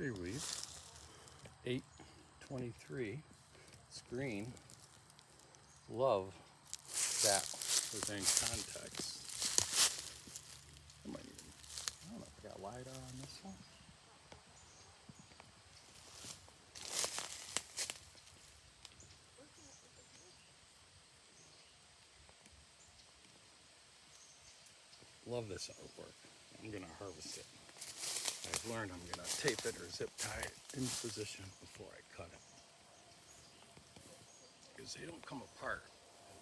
tree weed. 823. It's green. Love that within context. I might even, I don't know if I got LiDAR on this one. Love this artwork. I'm gonna harvest it. I've learned I'm gonna tape it or zip tie it in position before I cut it. Because they don't come apart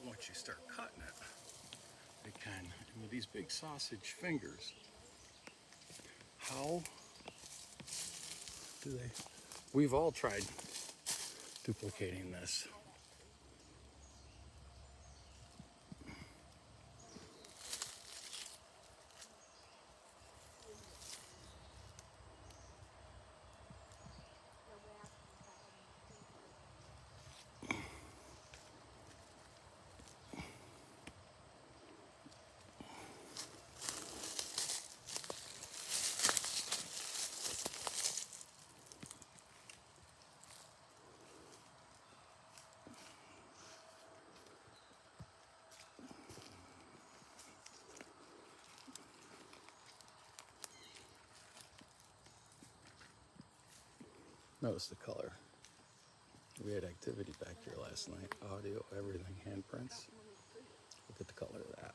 once you start cutting it. They can, and with these big sausage fingers, how do they? We've all tried duplicating this. Notice the color. We had activity back here last night. Audio, everything, handprints. Look at the color of that.